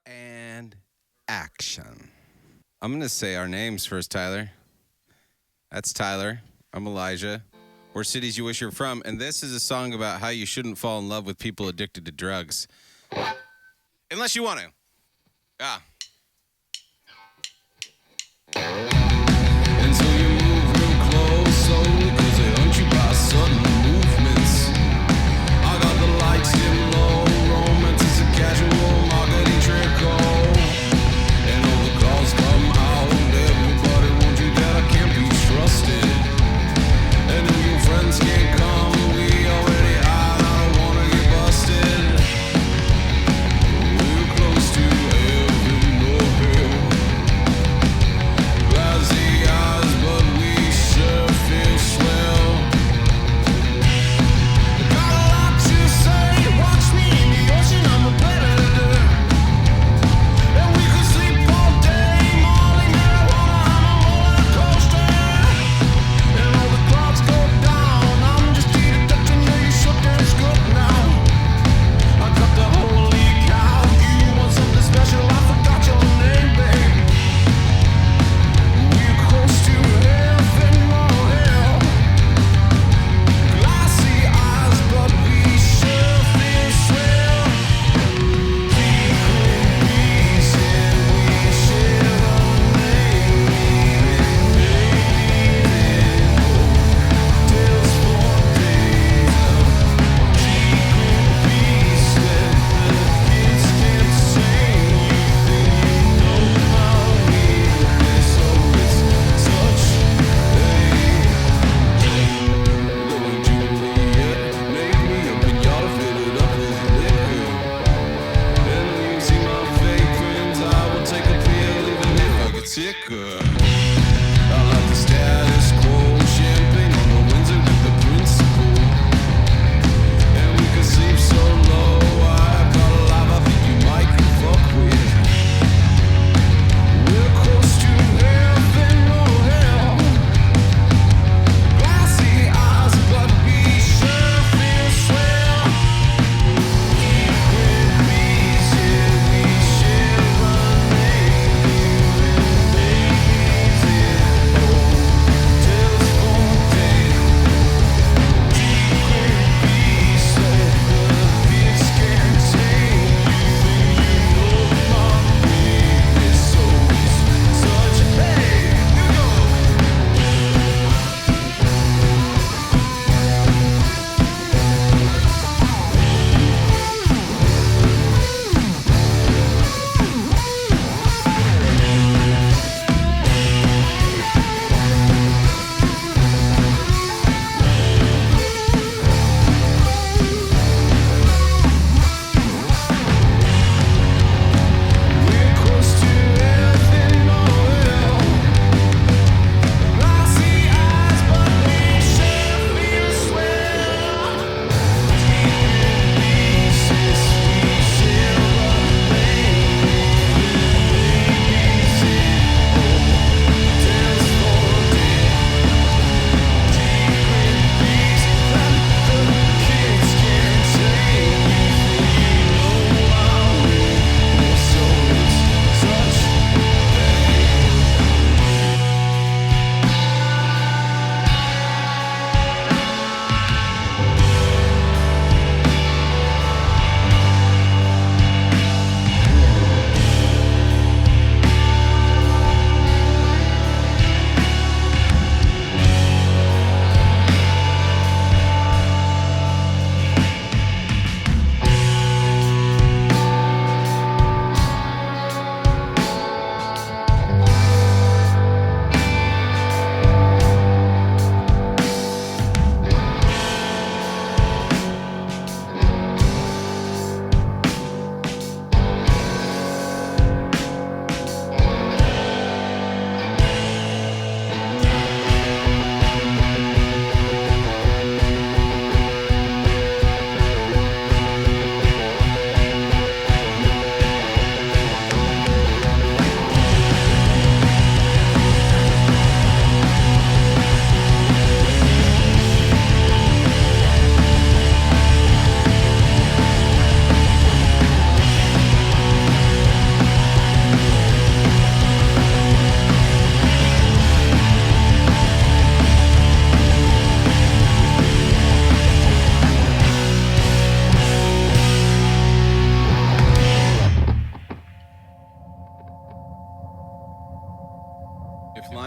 And action. I'm going to say our names first, Tyler. That's Tyler. I'm Elijah. We're cities you wish you're from. And this is a song about how you shouldn't fall in love with people addicted to drugs. Unless you want to. Ah. And so you move real close, so cause they hunt you by sudden movements. I got the lights dim low, romance is a casual marketing trick, and all the calls come out, everybody wants you that I can't be trusted. And if your friends can't come, we already hide, I don't wanna get busted. We're close to heaven or hell.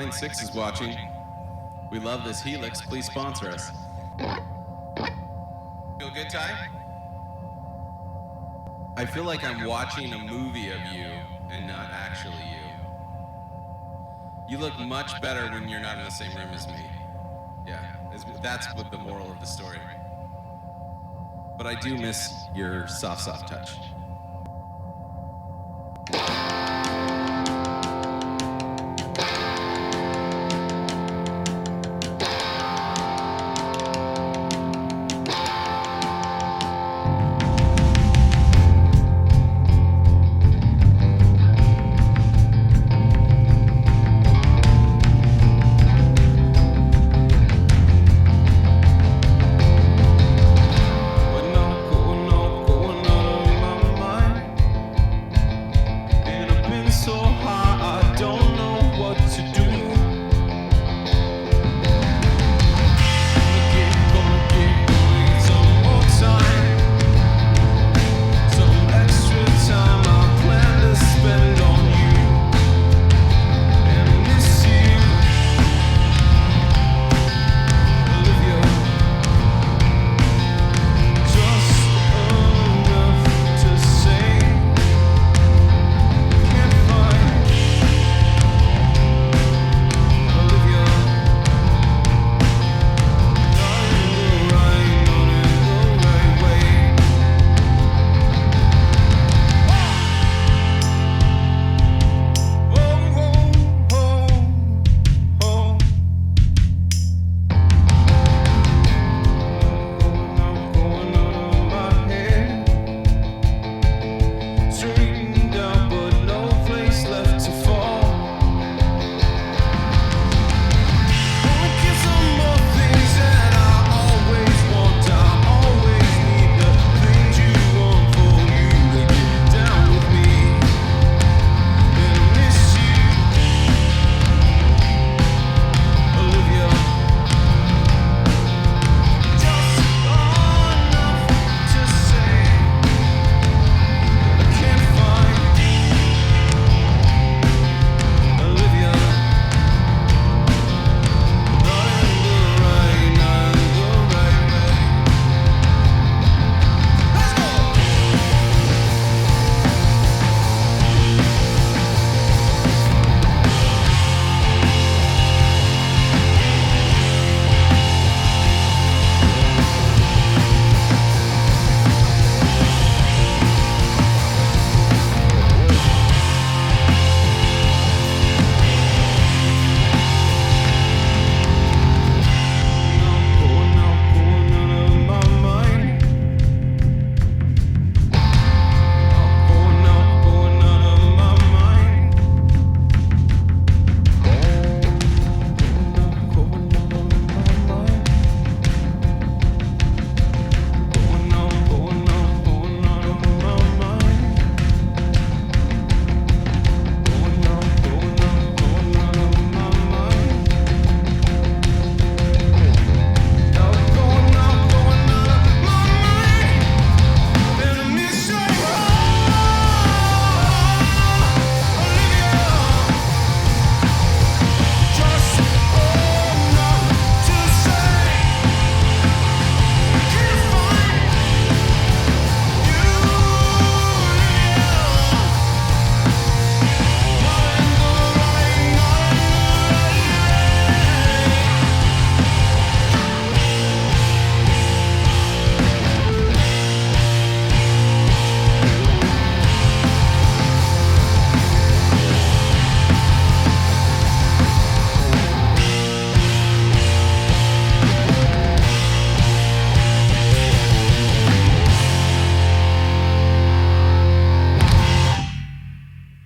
Line 6 is watching. We love this Helix. Please sponsor us. Feel good, Ty? I feel like I'm watching a movie of you and not actually you. You look much better when you're not in the same room as me. Yeah, that's what the moral of the story. But I do miss your soft touch.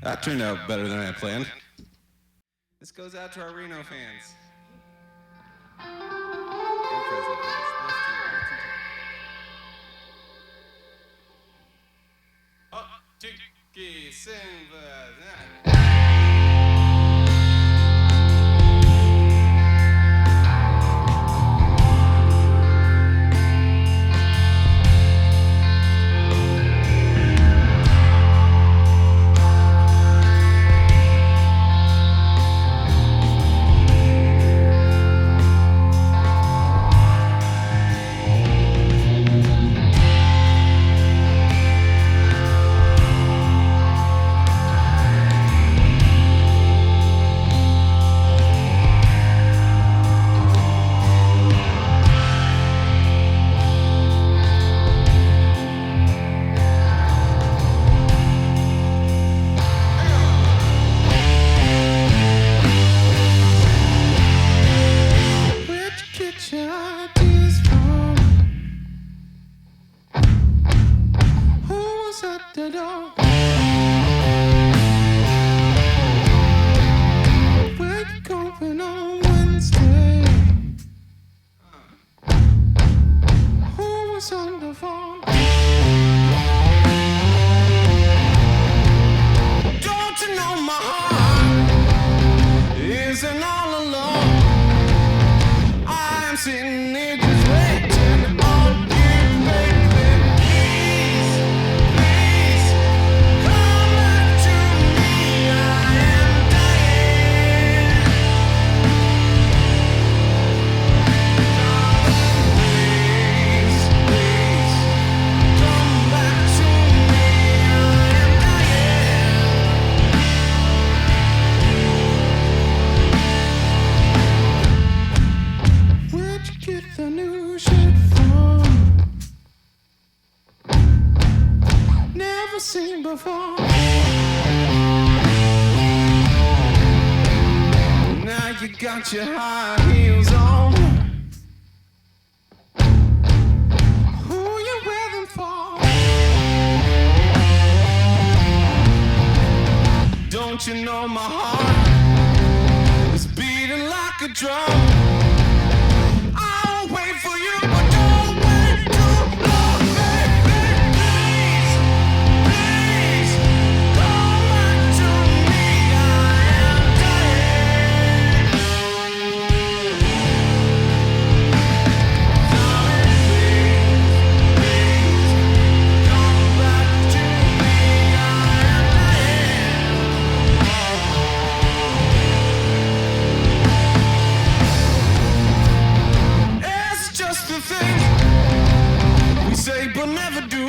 That turned out better than I had planned. This goes out to our Reno fans. And Fresno fans. Those two. Oh, Tiki Simba. now you got your high heels on. Who you wear them for? Don't you know my heart is beating like a drum? I'll wait for you, but don't wait too long, baby. Please, please, come back to me. I am dying. Darling, please, please, come back to me. I am dying. It's just a thing we say but never do.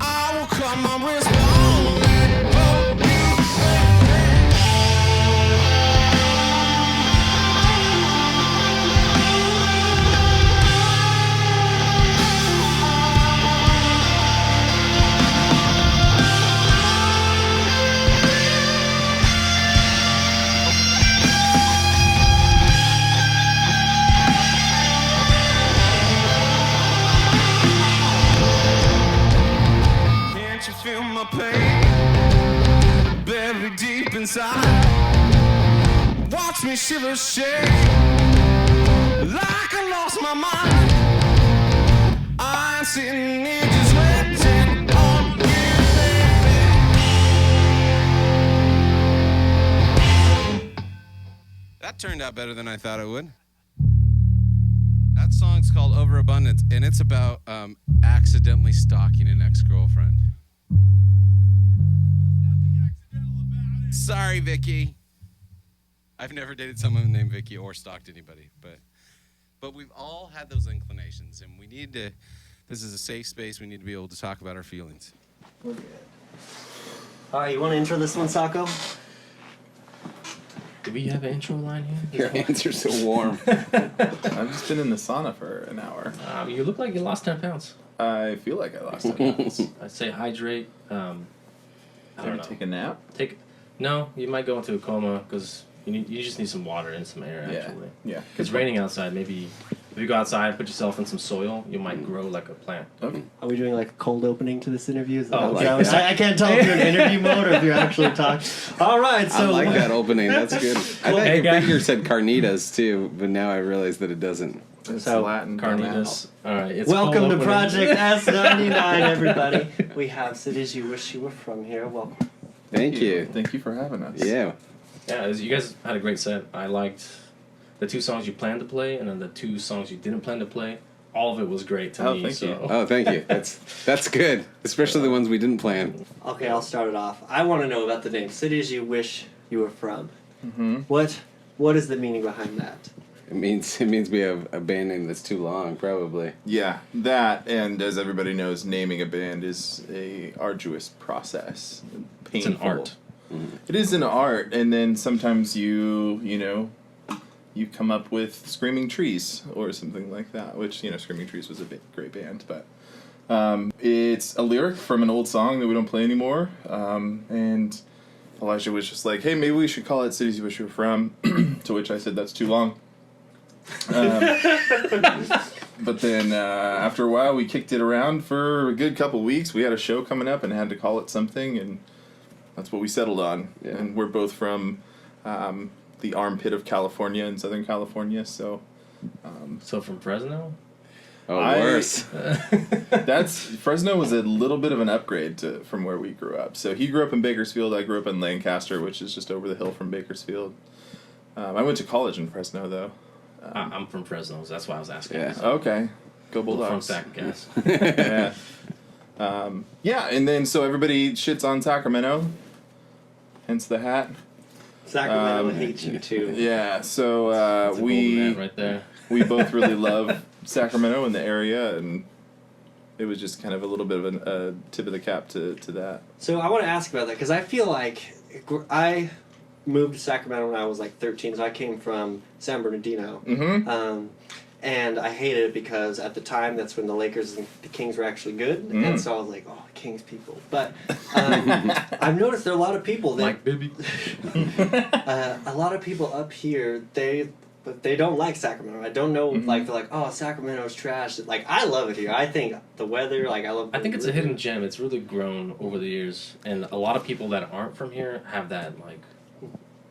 I will cut my wrist, but only for you, Can't you feel my pain buried deep inside? Watch me shiver, shake like I lost my mind. I'm sitting here just waiting on you, baby. That turned out better than I thought it would. That song's called Overabundance, and it's about accidentally stalking an ex-girlfriend. Sorry, Vicky. I've never dated someone named Vicky or stalked anybody, but we've all had those inclinations, and we need to. This is a safe space. We need to be able to talk about our feelings. All right, you want to intro this one, Sacco? Do we have an intro line here? Your hands are so warm. I've just been in the sauna for an hour. You look like you lost 10 pounds. I feel like I lost 10 pounds. I'd say hydrate. I don't know. Take a nap? No, you might go into a coma because you just need some water and some air, actually. Yeah. It's raining outside. Maybe if you go outside, put yourself in some soil, you might grow like a plant. Okay. Are we doing like a cold opening to this interview? Is that Oh, what like- that was? I can't tell if you're in interview mode or if you're actually talking. All right, so I like that opening. That's good. I thought Hey, your guys. figure said carnitas too, but now I realize that it doesn't. It's So, Latin. Carnitas. All right. It's welcome cold to opening. Project S99, everybody. We have Cities You Wish You Were From here. Welcome. Thank you. Thank you for having us. Yeah. Yeah, you guys had a great set. I liked the 2 songs you planned to play, and then the 2 songs you didn't plan to play. All of it was great to me. Thank you. Oh, thank you. That's good, especially the ones we didn't plan. Okay, I'll start it off. I want to know about the name Cities You Wish You Were From. Mm-hmm. What is the meaning behind that? It means we have a band name that's too long, probably. Yeah, that, and as everybody knows, naming a band is a arduous process. Painful. It's an art. It is an art, and then sometimes you come up with Screaming Trees or something like that, which, Screaming Trees was a great band, but it's a lyric from an old song that we don't play anymore, and Elijah was just like, hey, maybe we should call it Cities You Wish You Were From, to which I said, that's too long. But then after a while, we kicked it around for a good couple weeks. We had a show coming up and had to call it something, and that's what we settled on. Yeah. And we're both from the armpit of California in Southern California, so... So from Fresno? Oh, I- worse. Fresno was a little bit of an upgrade from where we grew up. So he grew up in Bakersfield. I grew up in Lancaster, which is just over the hill from Bakersfield. I went to college in Fresno, though. I'm from Fresno, so that's why I was asking. Yeah. Okay. Go From Bulldogs. Sac Gas. Yeah. And then so everybody shits on Sacramento, hence the hat. Sacramento hates you too. Yeah, so That's a golden hat right there. we both really love Sacramento and the area, and it was just kind of a little bit of a tip of the cap to that. So I want to ask about that because I feel like I moved to Sacramento when I was like 13, so I came from San Bernardino. Mm-hmm. And I hated it because at the time that's when the Lakers and the Kings were actually good, and so I was like, "Oh, Kings people." But I've noticed there are a lot of people that Mike Bibby. a lot of people up here they don't like Sacramento. I don't know, like they're like, "Oh, Sacramento's trash." Like I love it here. I think the weather, like I love. I think it's a hidden gem. It's really grown over the years, and a lot of people that aren't from here have that like.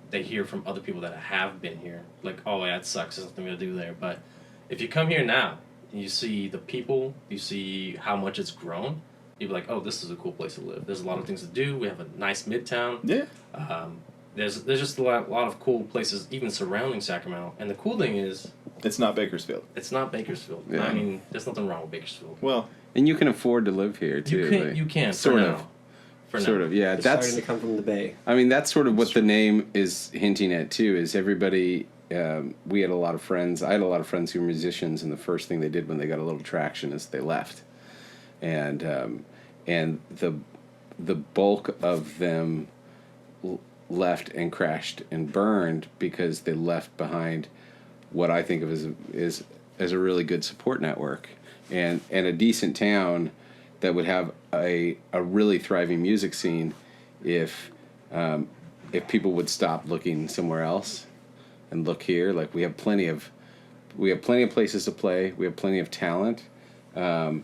They hear from other people that have been here, like, "Oh, yeah, it sucks. There's nothing to do there." But if you come here now, and you see the people, you see how much it's grown, you'll be like, "Oh, this is a cool place to live." There's a lot of things to do. We have a nice midtown. Yeah. There's just a lot of cool places even surrounding Sacramento. And the cool thing is, It's not Bakersfield. it's not Bakersfield. Yeah. I mean, there's nothing wrong with Bakersfield. Well, And you can afford to live here too. You can Sort for of. now. For Sort now. of, yeah. It's That's. starting to come from the Bay. I mean, that's sort of what the name is hinting at too. Is everybody? We had a lot of friends. I had a lot of friends who were musicians, and the first thing they did when they got a little traction is they left, and the bulk of them left and crashed and burned because they left behind what I think of as a really good support network and a decent town that would have a really thriving music scene if people would stop looking somewhere else and look here. Like we have plenty of places to play. We have plenty of talent, and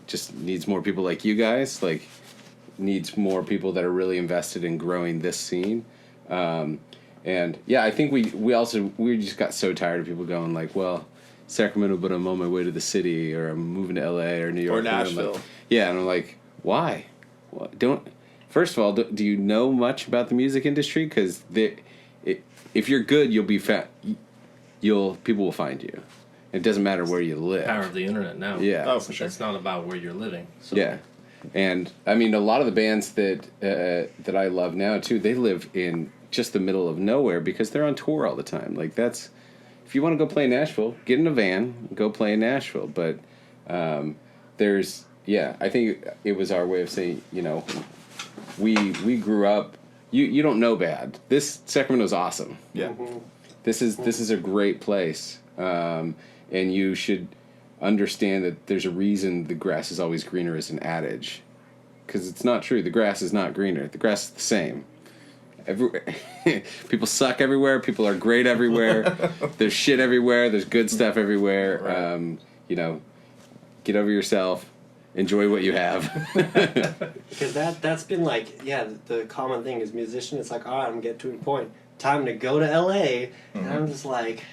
just needs more people like you guys. Like needs more people that are really invested in growing this scene. And yeah, I think we just got so tired of people going like, well, Sacramento, but I'm on my way to the city, or I'm moving to LA or New York or and I'm Nashville. like, yeah, and I'm like, why? Well, first of all, do you know much about the music industry? Because if you're good, you'll be people will find you. It doesn't matter where you live. Power of the internet now. Yeah. Oh, for sure. It's not about where you're living. So. Yeah, and I mean, a lot of the bands that I love now too, they live in just the middle of nowhere because they're on tour all the time. Like that's, if you want to go play in Nashville, get in a van, go play in Nashville. But I think it was our way of saying, we grew up. You don't know bad. This Sacramento's awesome. Yeah. This is a great place, and you should understand that there's a reason the grass is always greener as an adage, because it's not true. The grass is not greener. The grass is the same. People suck everywhere. People are great everywhere. There's shit everywhere. There's good stuff everywhere. Right. Get over yourself. Enjoy what you have. Because that's been like, the common thing is musician. It's like, all right, I'm getting to a point. Time to go to LA. And I'm just like,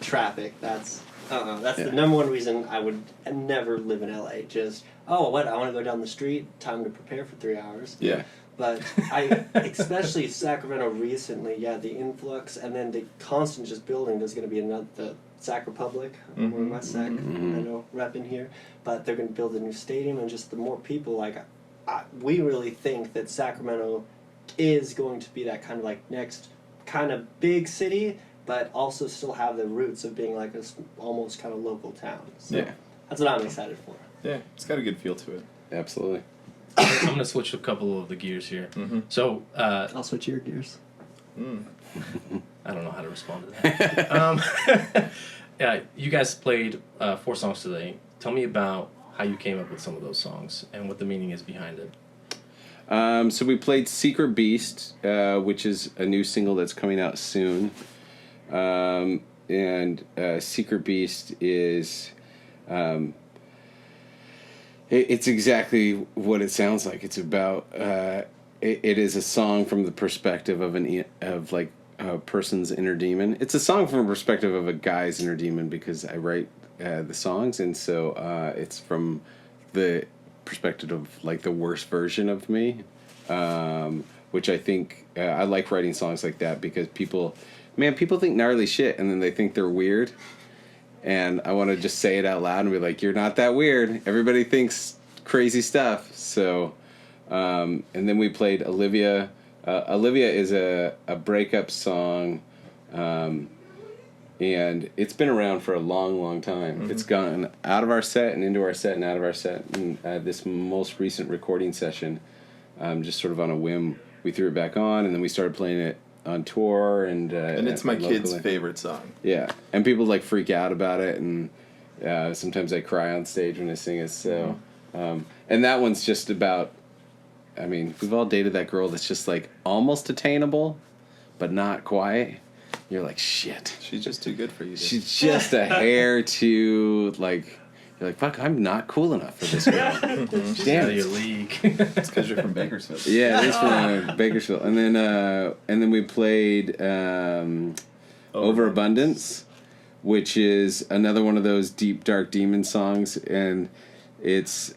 traffic. That's the number one reason I would never live in LA. Just, I want to go down the street. Time to prepare for 3 hours. Yeah. But especially Sacramento recently, the influx and then the constant just building. There's going to be the Sac Republic, we're West Sac, I know, repping here. But they're going to build a new stadium, and just the more people, we really think that Sacramento is going to be that kind of next kind of big city, but also still have the roots of being like a almost kind of local town. So Yeah. that's what I'm excited for. Yeah, it's got a good feel to it. Absolutely. I'm going to switch a couple of the gears here. So, I'll switch your gears. I don't know how to respond to that. You guys played 4 songs today. Tell me about how you came up with some of those songs and what the meaning is behind it. So we played Secret Beast, which is a new single that's coming out soon. And Secret Beast is... It's exactly what it sounds like. It's about... It is a song from the perspective of a person's inner demon. It's a song from a perspective of a guy's inner demon because I write the songs, and so it's from the perspective of the worst version of me, which I think I like writing songs like that because people think gnarly shit and then they think they're weird, and I want to just say it out loud and be like, you're not that weird. Everybody thinks crazy stuff. So and then we played Olivia. Olivia is a breakup song, and it's been around for a long time. It's gone out of our set and into our set and out of our set. And this most recent recording session, just sort of on a whim, we threw it back on, and then we started playing it on tour and it's my locally. kid's favorite song. Yeah, and people like freak out about it, and sometimes I cry on stage when I sing it. So, and that one's just about. I mean, we've all dated that girl that's just like almost attainable, but not quite. You're like, shit. She's just too good for you. Dude. She's just a hair too like. You're like, fuck, I'm not cool enough for this girl. Damn Out of it. your league. It's because you're from Bakersfield. Yeah, it is from Bakersfield. And then we played Overabundance, which is another one of those deep, dark demon songs. And it's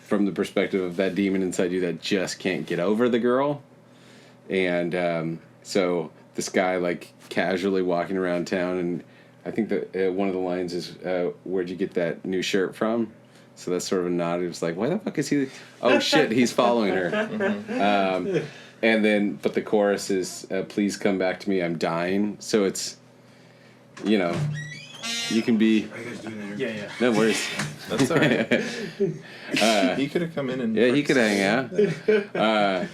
from the perspective of that demon inside you that just can't get over the girl. And so this guy, like, casually walking around town, and I think that one of the lines is, where'd you get that new shirt from? So that's sort of a nod. He was like, why the fuck is he... Oh, shit, he's following her. And then, but the chorus is, please come back to me, I'm dying. So it's, you know, you can be... Are you guys doing that? Yeah. No worries. That's all right. He could have come in and... Yeah, he could hang out.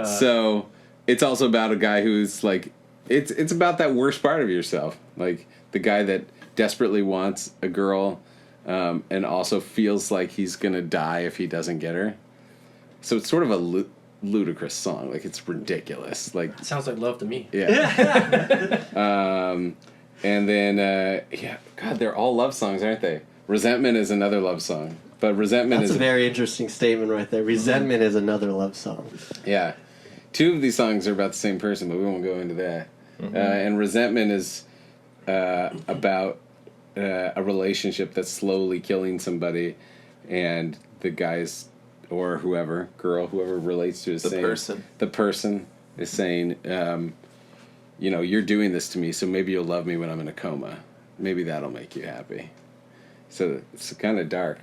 So it's also about a guy who's like... It's about that worst part of yourself. Like, the guy that desperately wants a girl and also feels like he's going to die if he doesn't get her. So it's sort of a ludicrous song. Like, it's ridiculous. Like, Sounds like love to me. yeah. And then, God, they're all love songs, aren't they? Resentment is another love song. But Resentment That's is... a very interesting statement right there. Resentment is another love song. Yeah. Two of these songs are about the same person, but we won't go into that. And Resentment is about a relationship that's slowly killing somebody, and the guy's, or whoever, girl, whoever relates to is saying... The person is saying, you know, you're doing this to me, so maybe you'll love me when I'm in a coma. Maybe that'll make you happy. So it's kind of dark.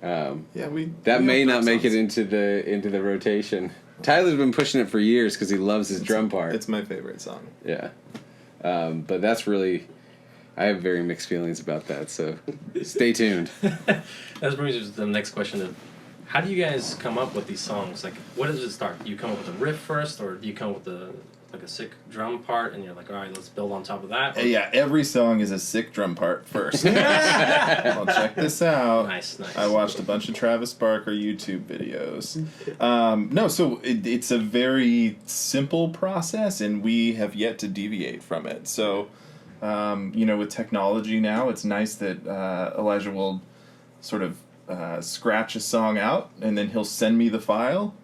Yeah, That we may have not those make it songs. into the rotation. Tyler's been pushing it for years because he loves his drum part. It's my favorite song. Yeah. But that's really... I have very mixed feelings about that, so stay tuned. That brings us to the next question of, how do you guys come up with these songs? Like, what does it start? Do you come up with a riff first, or do you come up with a sick drum part, and you're like, all right, let's build on top of that? Or... Yeah, every song is a sick drum part first. Well, check this out. Nice. I watched a bunch of Travis Barker YouTube videos. No, so it's a very simple process, and we have yet to deviate from it. So, you know, with technology now, it's nice that Elijah will sort of scratch a song out, and then he'll send me the file.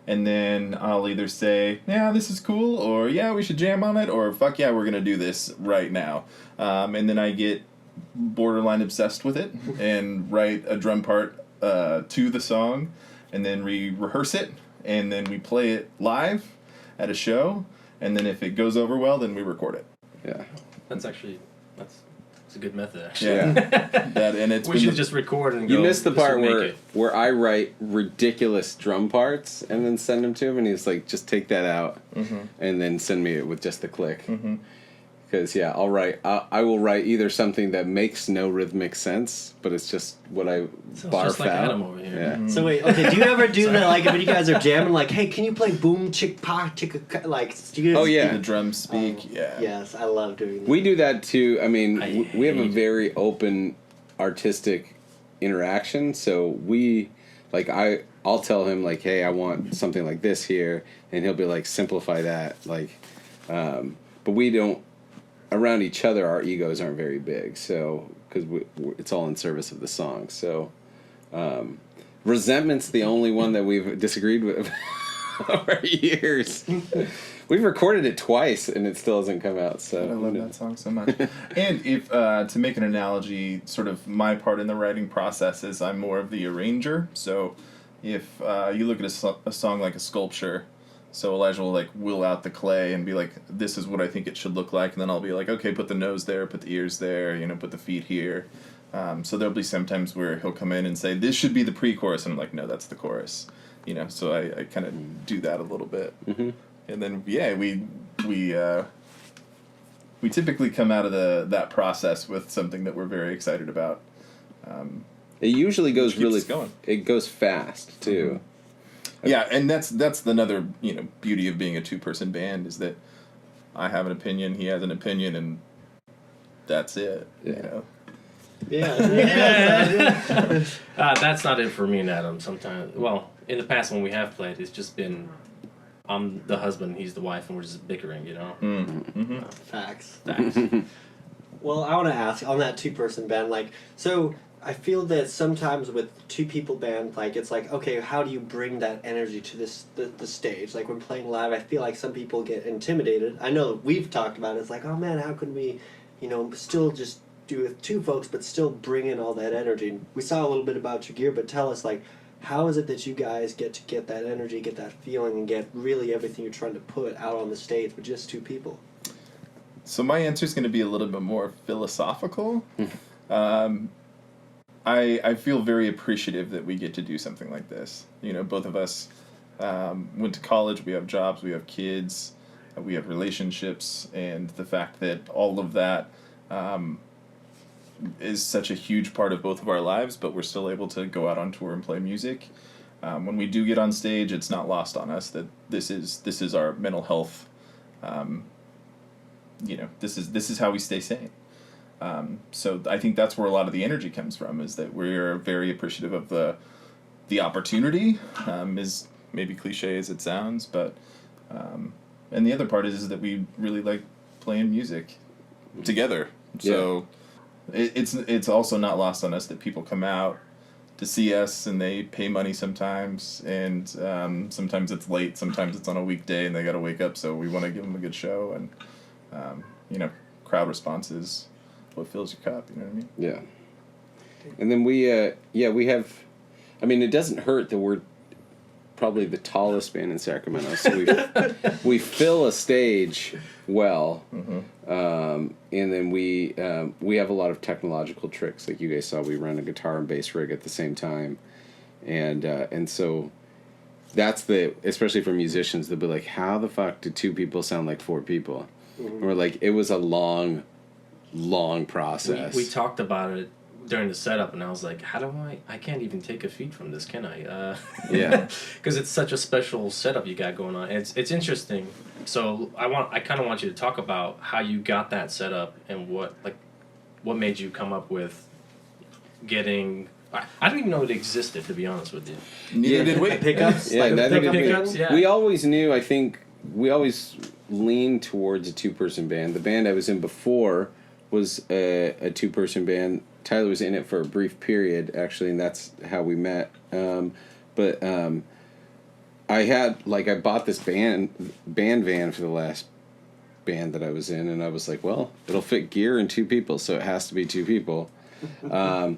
And then I'll either say, yeah, this is cool, or yeah, we should jam on it, or fuck yeah, we're going to do this right now. And then I get borderline obsessed with it and write a drum part to the song, and then rehearse it, and then we play it live at a show, and then if it goes over well, then we record it. Yeah. That's a good method, actually. Yeah. And it's We been should just record and go. You missed the "This will part make it." where I write ridiculous drum parts and then send them to him, and he's like, just take that out and then send me it with just the click. Because, yeah, I will write either something that makes no rhythmic sense, but it's just what I Sounds barf just like out. Adam over here. Yeah. So wait, okay, do you ever do that, like, when you guys are jamming, like, hey, can you play boom, chick, pa, chick, like, do you guys Oh, yeah. the drum speak, yeah. Yes, I love doing that. We do that too. I mean, I we have a hate- very open artistic interaction. So we, like, I'll tell him, like, hey, I want something like this here, and he'll be like, simplify that. Like, but we don't, around each other, our egos aren't very big. So, because it's all in service of the song. So, Resentment's the only one that we've disagreed with over years. We've recorded it twice, and it still hasn't come out. So I love that song so much. And if to make an analogy, sort of my part in the writing process is I'm more of the arranger. So if you look at a song like a sculpture, so Elijah will like will out the clay and be like, this is what I think it should look like, and then I'll be like, okay, put the nose there, put the ears there, you know, put the feet here. So there'll be some times where he'll come in and say, this should be the pre-chorus, and I'm like, no, that's the chorus. You know, so I kind of do that a little bit. And then, yeah, we typically come out of that process with something that we're very excited about. it usually goes Keeps really us going. It goes fast too. Yeah, and that's another beauty of being a 2-person band is that I have an opinion, he has an opinion, and that's it. Yeah. Yeah. That's not it for me and Adam. Sometimes, well, in the past when we have played, it's just been I'm the husband, he's the wife, and we're just bickering, Facts. Facts. Well, I want to ask on that 2-person band, like, so I feel that sometimes with 2-people band, like, it's like, okay, how do you bring that energy to the stage? Like, when playing live, I feel like some people get intimidated. I know we've talked about it. It's like, oh man, how can we, still just do with 2 folks, but still bring in all that energy? We saw a little bit about your gear, but tell us, like, how is it that you guys get that energy, get that feeling, and get really everything you're trying to put out on the stage with just 2 people? So my answer is going to be a little bit more philosophical. I feel very appreciative that we get to do something like this. Both of us went to college, we have jobs, we have kids, we have relationships, and the fact that all of that is such a huge part of both of our lives, but we're still able to go out on tour and play music. When we do get on stage, it's not lost on us that this is our mental health. This is how we stay sane. So I think that's where a lot of the energy comes from, is that we're very appreciative of the opportunity, is maybe cliche as it sounds, but and the other part is that we really like playing music together. So it's also not lost on us that people come out to see us and they pay money sometimes, and sometimes it's late, sometimes it's on a weekday and they got to wake up, so we want to give them a good show, and crowd response is what fills your cup, you know what I mean? Yeah. And then we have, it doesn't hurt that we're probably the tallest band in Sacramento, so we fill a stage well, and then we have a lot of technological tricks, like you guys saw. We run a guitar and bass rig at the same time, and so that's especially for musicians, they'll be like, how the fuck did 2 people sound like 4 people? Or like, it was a long process. We talked about it during the setup, and I was like, how do I can't even take a feed from this, can I? Yeah. Because it's such a special setup you got going on. It's interesting. So I kind of want you to talk about how you got that set up and what made you come up with getting. I didn't even know it existed, to be honest with you. Neither did we. Pickups? Yeah, neither did we. Pickups, yeah. We always knew, I think, we always leaned towards a 2-person band. The band I was in before was a 2-person band. Tyler was in it for a brief period, actually, and that's how we met. But I bought this band van for the last band that I was in, and I was like, well, it'll fit gear and 2 people, so it has to be 2 people. And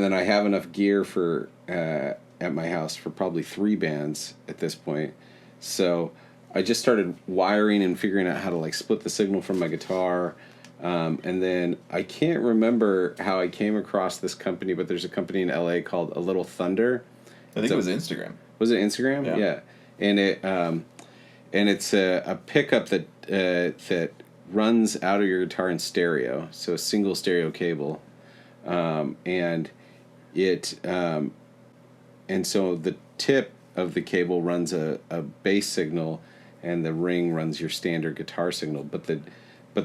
then I have enough gear for at my house for probably 3 bands at this point. So I just started wiring and figuring out how to split the signal from my guitar. And then I can't remember how I came across this company, but there's a company in LA called A Little Thunder. I think it was Instagram. Was it Instagram? Yeah. And it's a pickup that runs out of your guitar in stereo, so a single stereo cable, and so the tip of the cable runs a bass signal, and the ring runs your standard guitar signal. But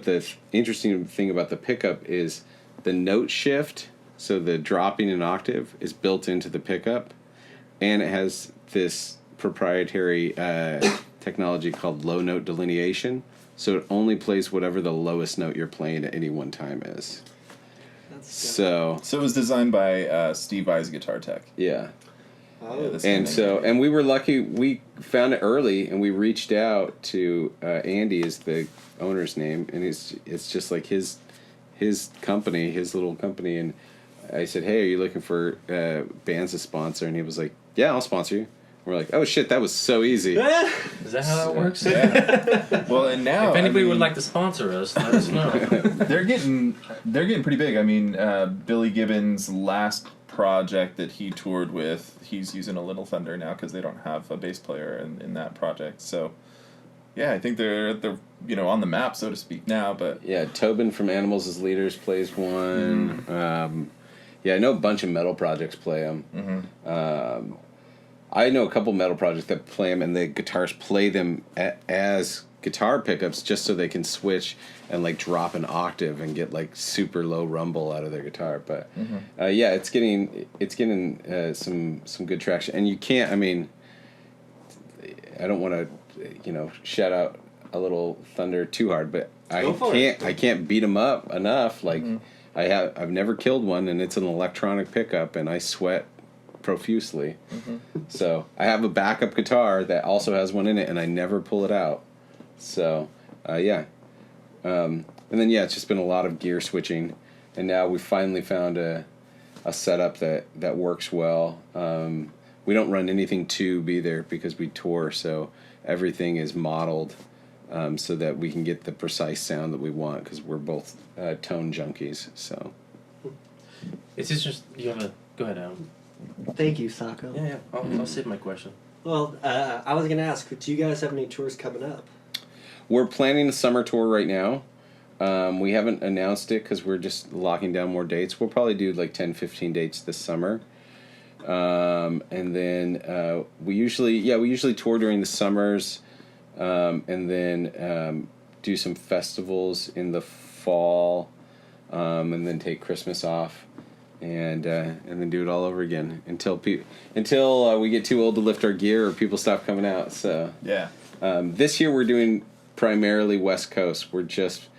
the interesting thing about the pickup is the note shift, so the dropping an octave is built into the pickup, and it has this proprietary technology called low note delineation, so it only plays whatever the lowest note you're playing at any one time is. So it was designed by Steve Vai's guitar tech. Yeah. Oh. And we were lucky. We found it early, and we reached out to Andy, is the owner's name, and it's just like his company, his little company. And I said, "Hey, are you looking for bands to sponsor?" And he was like, "Yeah, I'll sponsor you." We're like, "Oh shit, that was so easy." Is that how that works? Yeah. Well, and now if anybody would like to sponsor us, let us know. They're getting pretty big. I mean, Billy Gibbons' last project that he toured with, he's using a Little Thunder now because they don't have a bass player in that project. So, yeah, I think they're on the map, so to speak, now. But yeah, Tobin from Animals as Leaders plays one. Yeah, I know a bunch of metal projects play them. I know a couple metal projects that play them, and the guitarists play them as guitar pickups just so they can switch and like drop an octave and get like super low rumble out of their guitar. But yeah, it's getting some good traction, and you can't. I mean, I don't want to shout out a little Thunder too hard, but I can't beat them up enough. Like I've never killed one, and it's an electronic pickup, and I sweat profusely. So I have a backup guitar that also has one in it, and I never pull it out. So yeah, and then it's just been a lot of gear switching, and now we finally found a setup that works well. We don't run anything tube either because we tour, so everything is modeled so that we can get the precise sound that we want, because we're both tone junkies. So It's just you have a go ahead, Adam. Thank you, Sako. Yeah, I'll save my question. Well, I was gonna ask, do you guys have any tours coming up? we're planning a summer tour right now. We haven't announced it because we're just locking down more dates. We'll probably do like 10, 15 dates this summer. And then we usually tour during the summers, and then do some festivals in the fall, and then take Christmas off, and then do it all over again until we get too old to lift our gear or people stop coming out. So Yeah. this year we're doing primarily West Coast. We're just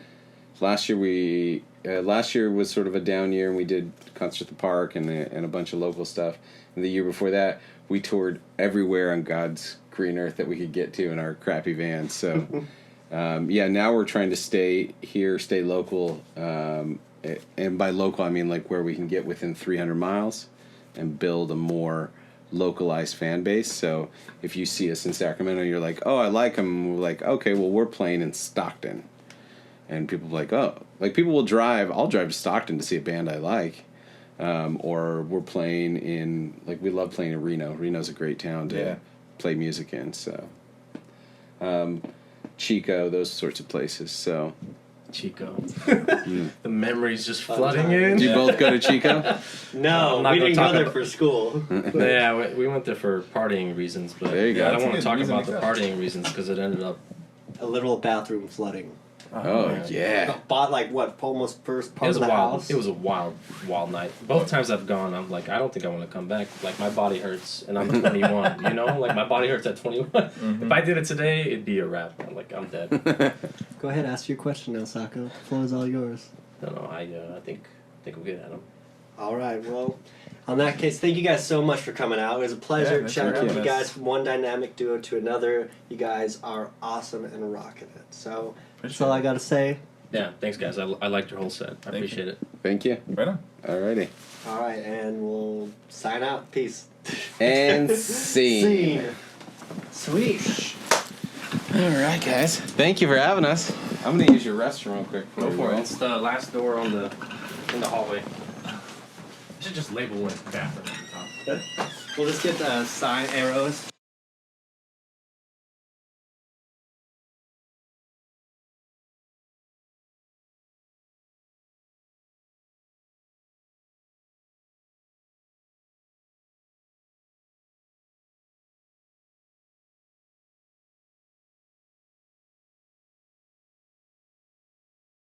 last year was sort of a down year, and we did Concert at the Park and a bunch of local stuff. And the year before that, we toured everywhere on God's green earth that we could get to in our crappy vans. So, now we're trying to stay local. And by local, I mean like where we can get within 300 miles and build a more localized fan base. So if you see us in Sacramento, you're like, oh, I like them. We're like, okay, well, we're playing in Stockton. And people are like, oh, like people will drive. I'll drive to Stockton to see a band I like. Or we're playing in, like, we love playing in Reno. Reno's a great town to play music in. So, Chico, those sorts of places. So, Chico. The memories just flooding in. do you both go to Chico? No, I'm not we gonna didn't talk go there about- for school. Yeah, we went there for partying reasons, but There you go. I That's don't a want to good talk reason about to the go. partying reasons because it ended up. A literal bathroom flooding. Oh, yeah. Bought like what, almost first It part was of a the wild. house. It was a wild night. Both times I've gone, I'm like, I don't think I want to come back. Like my body hurts, and I'm 21. You know, like my body hurts at 21. If I did it today, it'd be a wrap. I'm like, I'm dead. Go ahead, ask your question now, Sako. The floor is all yours. No, I think we'll get at him. All right, well, on that case, thank you guys so much for coming out. It was a pleasure thanks for chatting with you having us. guys from one dynamic duo to another. You guys are awesome and rocking it. So that's all I got to say. Yeah, thanks guys. I liked your whole set. I you. appreciate it. Thank you. Right on. Alrighty. All right, and we'll sign out. Peace. And scene. Sweet. Alright, guys. Thank you for having us. I'm going to use your restroom real quick. Go for it. It's the last door in the hallway. I should just label it bathroom at the top. We'll just get the sign arrows.